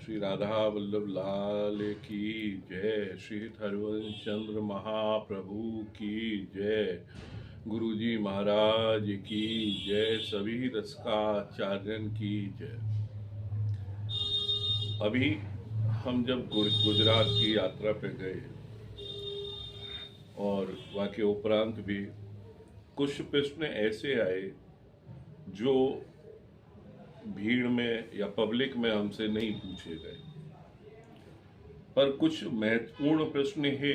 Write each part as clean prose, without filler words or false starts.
श्री राधा वल्लभ लाल की जय। श्री हरवंश चंद्र महाप्रभु की जय। गुरुजी महाराज की जय। सभी रसकाचार्यन की जय। अभी हम जब गुजरात की यात्रा पे गए और वहाँ के उपरांत भी कुछ प्रश्न ऐसे आए जो भीड़ में या पब्लिक में हमसे नहीं पूछे गए, पर कुछ महत्वपूर्ण प्रश्न है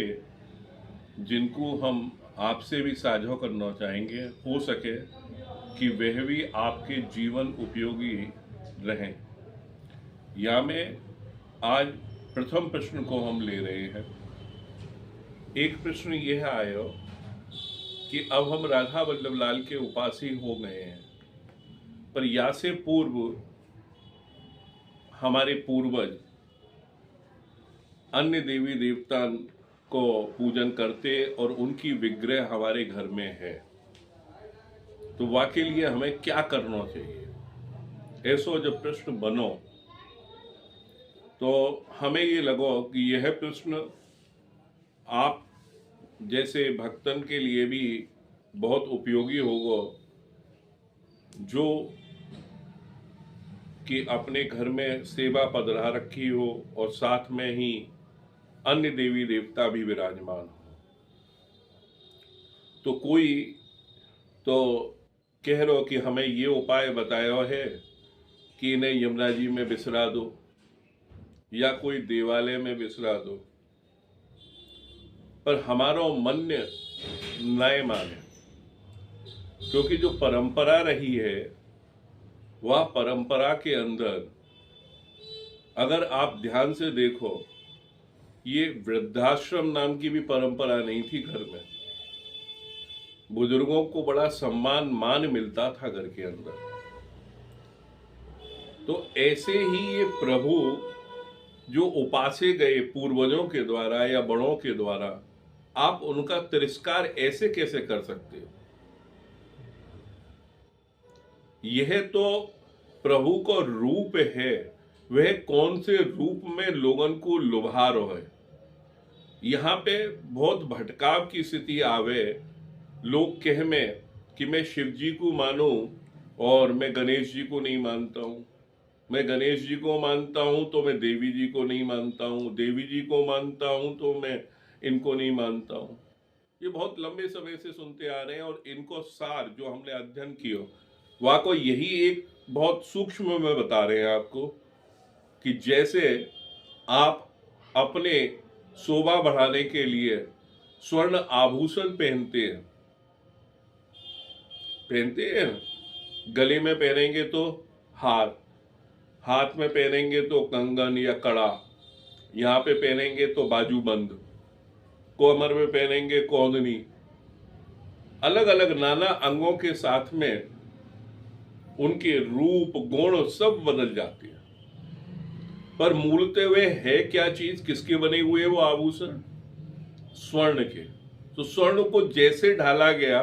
जिनको हम आपसे भी साझा करना चाहेंगे। हो सके कि वह भी आपके जीवन उपयोगी रहें। या में आज प्रथम प्रश्न को हम ले रहे हैं। एक प्रश्न यह आया कि अब हम राधा वल्लभ लाल के उपासी हो गए हैं, पर या से पूर्व हमारे पूर्वज अन्य देवी देवता को पूजन करते और उनकी विग्रह हमारे घर में है, तो वाकई लिए हमें क्या करना चाहिए? ऐसा जब प्रश्न बनो तो हमें ये लगो कि यह प्रश्न आप जैसे भक्तन के लिए भी बहुत उपयोगी होगा, जो कि अपने घर में सेवा पधरा रखी हो और साथ में ही अन्य देवी देवता भी विराजमान हो। तो कोई तो कह रहे हो कि हमें ये उपाय बताया है कि इन्हें यमुना जी में बिसरा दो या कोई देवालय में बिसरा दो, पर हमारा मन नए माने, क्योंकि जो परंपरा रही है वह परंपरा के अंदर अगर आप ध्यान से देखो, ये वृद्धाश्रम नाम की भी परंपरा नहीं थी। घर में बुजुर्गों को बड़ा सम्मान मान मिलता था घर के अंदर। तो ऐसे ही ये प्रभु जो उपासे गए पूर्वजों के द्वारा या बड़ों के द्वारा, आप उनका तिरस्कार ऐसे कैसे कर सकते हो? यह तो प्रभु का रूप है, वह कौन से रूप में लोगों को लुभा रहा है। यहाँ पे बहुत भटकाव की स्थिति आवे, लोग कह में कि मैं शिव जी को मानूं और मैं गणेश जी को नहीं मानता हूं, मैं गणेश जी को मानता हूं तो मैं देवी जी को नहीं मानता हूं, देवी जी को मानता हूं तो मैं इनको नहीं मानता हूं। ये बहुत लंबे समय से सुनते आ रहे हैं और इनको सार जो हमने अध्ययन किया वह को यही एक बहुत सूक्ष्म में बता रहे हैं आपको कि जैसे आप अपने शोभा बढ़ाने के लिए स्वर्ण आभूषण पहनते हैं। गले में पहनेंगे तो हार, हाथ में पहनेंगे तो कंगन या कड़ा, यहाँ पे पहनेंगे तो बाजूबंद, कमर में पहनेंगे कौंदनी, अलग अलग नाना अंगों के साथ में उनके रूप गुण सब बदल जाते हैं। पर मूलतः वे है क्या चीज, किसके बने हुए वो आभूषण? स्वर्ण के। तो स्वर्ण को जैसे ढाला गया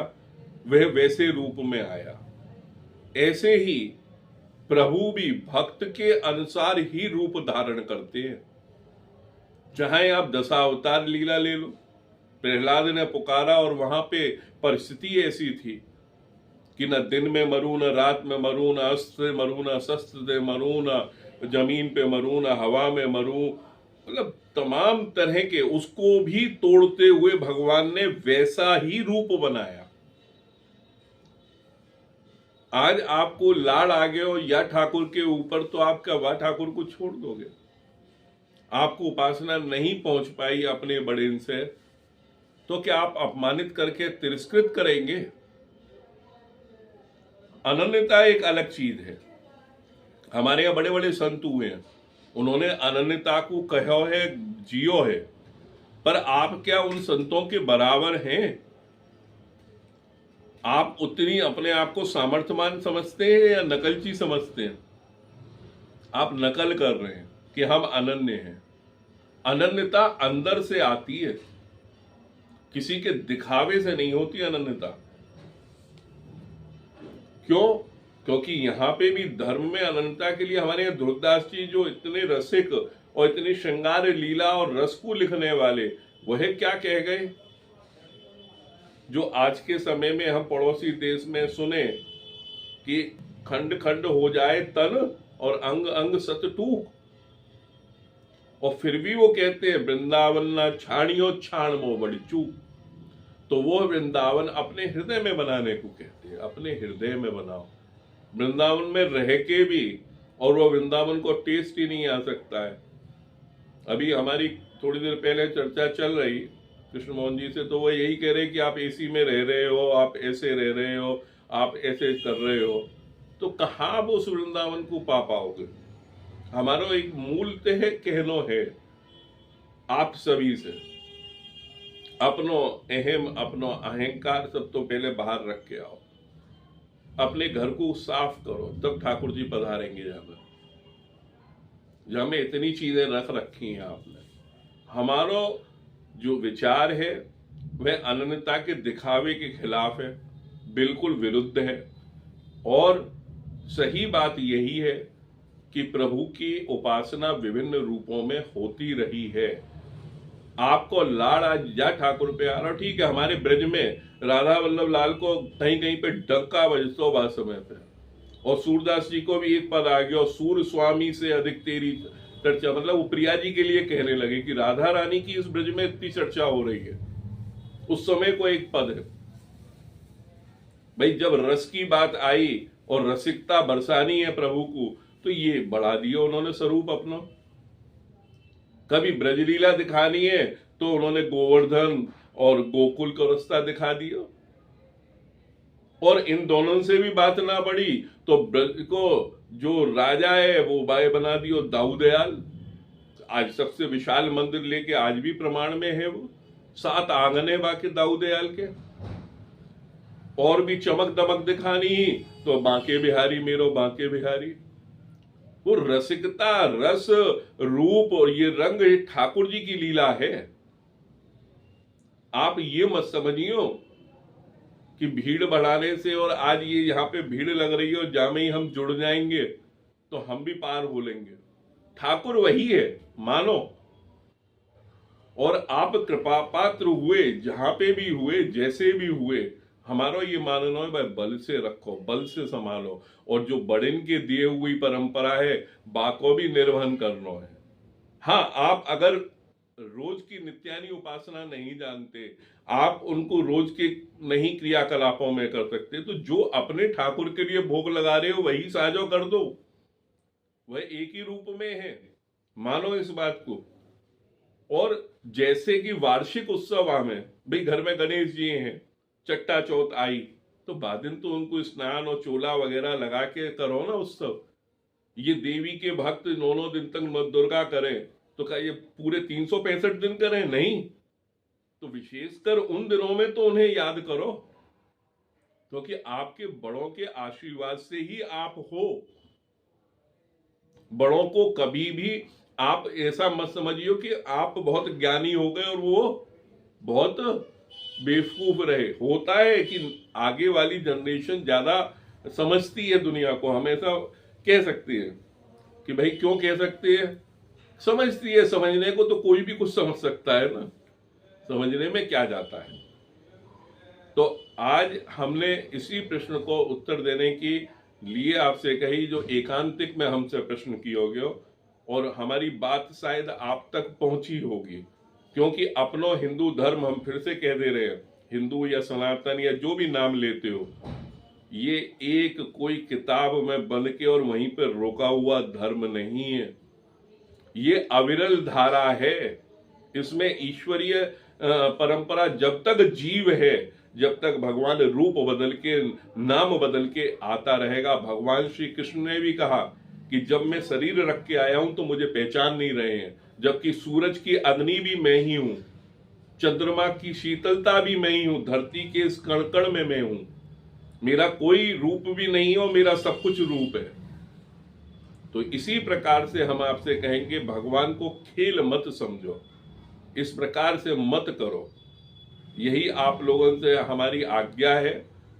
वह वैसे रूप में आया। ऐसे ही प्रभु भी भक्त के अनुसार ही रूप धारण करते हैं। चाहे आप दशावतार लीला ले लो, प्रहलाद ने पुकारा और वहां पे परिस्थिति ऐसी थी कि न दिन में मरू, न रात में मरू, न अस्त्र मरू, न शस्त्र से मरू, न जमीन पे मरू, न हवा में मरू, मतलब तमाम तरह के, उसको भी तोड़ते हुए भगवान ने वैसा ही रूप बनाया। आज आपको लाड़ आ गए हो या ठाकुर के ऊपर, तो आप क्या वह ठाकुर को छोड़ दोगे? आपको उपासना नहीं पहुंच पाई अपने बड़े से, तो क्या आप अपमानित करके तिरस्कृत करेंगे? अनन्यता एक अलग चीज है। हमारे यहाँ बड़े बड़े संत हुए हैं, उन्होंने अनन्यता को कहो है, जियो है, पर आप क्या उन संतों के बराबर हैं? आप उतनी अपने आप को सामर्थ्यवान समझते हैं या नकलची समझते हैं? आप नकल कर रहे हैं कि हम अनन्य हैं। अनन्यता अंदर से आती है, किसी के दिखावे से नहीं होती अनन्यता। क्यों? क्योंकि यहाँ पे भी धर्म में अनंतता के लिए हमारे यहाँ ध्रुवदास जी जो इतने रसिक और इतनी श्रृंगार लीला और रस को लिखने वाले, वह क्या कह गए, जो आज के समय में हम पड़ोसी देश में सुने कि खंड खंड हो जाए तन और अंग अंग सत टूक, और फिर भी वो कहते हैं वृंदावन ना छाणियो छाण मो बड़ी चूक। तो वो वृंदावन अपने हृदय में बनाने को कहते हैं, अपने हृदय में बनाओ। वृंदावन में रह के भी और वो वृंदावन को टेस्ट ही नहीं आ सकता है। अभी हमारी थोड़ी देर पहले चर्चा चल रही कृष्ण मोहन जी से, तो वो यही कह रहे कि आप एसी में रह रहे हो, आप ऐसे रह रहे हो, आप ऐसे कर रहे हो, तो कहाँ आप उस वृंदावन को पा पाओगे। हमारा एक मूलतः कहनो है आप सभी से, अपनो अहम अपनो अहंकार सब तो पहले बाहर रख के आओ, अपने घर को साफ करो, तब ठाकुर जी पधारेंगे। जहां में इतनी चीजें रख रखी हैं आपने। हमारा जो विचार है वह अनन्यता के दिखावे के खिलाफ है, बिल्कुल विरुद्ध है। और सही बात यही है कि प्रभु की उपासना विभिन्न रूपों में होती रही है। आपको लाड़ आज या ठाकुर पे आ रहा, ठीक है, हमारे ब्रज में राधा वल्लभ लाल को कहीं कहीं पे डंका बजतो बा समय पे, और सूरदास जी को भी एक पद आ गया, और सूर स्वामी से अधिक तेरी चर्चा, मतलब वो प्रिया जी के लिए कहने लगे कि राधा रानी की इस ब्रज में इतनी चर्चा हो रही है। उस समय को एक पद है भाई, जब रस की बात आई और रसिकता बरसानी है प्रभु को, तो ये बढ़ा दिया उन्होंने स्वरूप अपना। कभी ब्रजलीला दिखानी है तो उन्होंने गोवर्धन और गोकुल का रास्ता दिखा दिया, और इन दोनों से भी बात ना बढ़ी तो ब्रज को जो राजा है वो बाय बना दियो दाऊदयाल। आज सबसे विशाल मंदिर लेके आज भी प्रमाण में है वो, 7 आंगने बाकी दाऊदयाल के। और भी चमक दमक दिखानी तो बांके बिहारी मेरो बांके बिहारी। वो रसिकता, रस, रूप और ये रंग ठाकुर जी की लीला है। आप ये मत समझियो कि भीड़ बढ़ाने से और आज ये यहाँ पे भीड़ लग रही है, जहां में ही हम जुड़ जाएंगे तो हम भी पार हो लेंगे। ठाकुर वही है, मानो। और आप कृपा पात्र हुए, जहां पे भी हुए, जैसे भी हुए, हमारा ये मानना है भाई, बल से रखो, बल से संभालो, और जो बड़िन के दिए हुई परंपरा है बाको भी निर्वहन करना है। हाँ, आप अगर रोज की नित्यानी उपासना नहीं जानते, आप उनको रोज के नहीं क्रियाकलापों में कर सकते, तो जो अपने ठाकुर के लिए भोग लगा रहे हो वही साझो कर दो, वह एक ही रूप में है, मानो इस बात को। और जैसे कि वार्षिक उत्सव में भाई घर में गणेश जी हैं, चट्टा चौथ आई तो बाद दिन तो उनको स्नान और चोला वगैरह लगा के करो ना उत्सव। ये देवी के भक्त 9 दिन तक मां दुर्गा करें तो क्या ये पूरे 365 दिन करें? नहीं, तो विशेषकर उन दिनों में तो उन्हें याद करो, क्योंकि आपके बड़ों के आशीर्वाद से ही आप हो। बड़ों को कभी भी आप ऐसा मत समझियो कि आप बहुत ज्ञानी हो गए और वो बहुत बेवकूफ रहे। होता है कि आगे वाली जनरेशन ज्यादा समझती है दुनिया को, हम ऐसा कह सकते हैं कि भाई क्यों कह सकते हैं, समझती है। समझने को तो कोई भी कुछ समझ सकता है ना, समझने में क्या जाता है। तो आज हमने इसी प्रश्न को उत्तर देने की लिए आपसे कही, जो एकांतिक में हमसे प्रश्न किए हो, और हमारी बात शायद आप तक पहुंची होगी, क्योंकि अपनो हिंदू धर्म, हम फिर से कह दे रहे हैं, हिंदू या सनातन या जो भी नाम लेते हो, ये एक कोई किताब में बंद के और वहीं पर रोका हुआ धर्म नहीं है। ये अविरल धारा है। इसमें ईश्वरीय परंपरा जब तक जीव है, जब तक भगवान रूप बदल के, नाम बदल के आता रहेगा। भगवान श्री कृष्ण ने भी कहा कि जब मैं शरीर रख के आया हूं तो मुझे पहचान नहीं रहे हैं, जबकि सूरज की अग्नि भी मैं ही हूं, चंद्रमा की शीतलता भी मैं ही हूं, धरती के इस कण कण में मैं हूं। मेरा कोई रूप भी नहीं है और मेरा सब कुछ रूप है। तो इसी प्रकार से हम आपसे कहेंगे, भगवान को खेल मत समझो, इस प्रकार से मत करो। यही आप लोगों से हमारी आज्ञा है।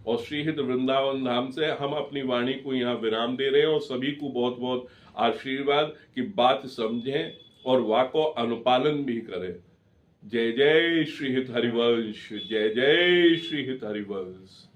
और श्रीहित वृंदावन धाम से हम अपनी वाणी को यहाँ विराम दे रहे हैं और सभी को बहुत बहुत आशीर्वाद की बात समझें और वाको अनुपालन भी करें। जय जय श्रीहित हरिवंश, जय जय श्रीहित हरिवंश।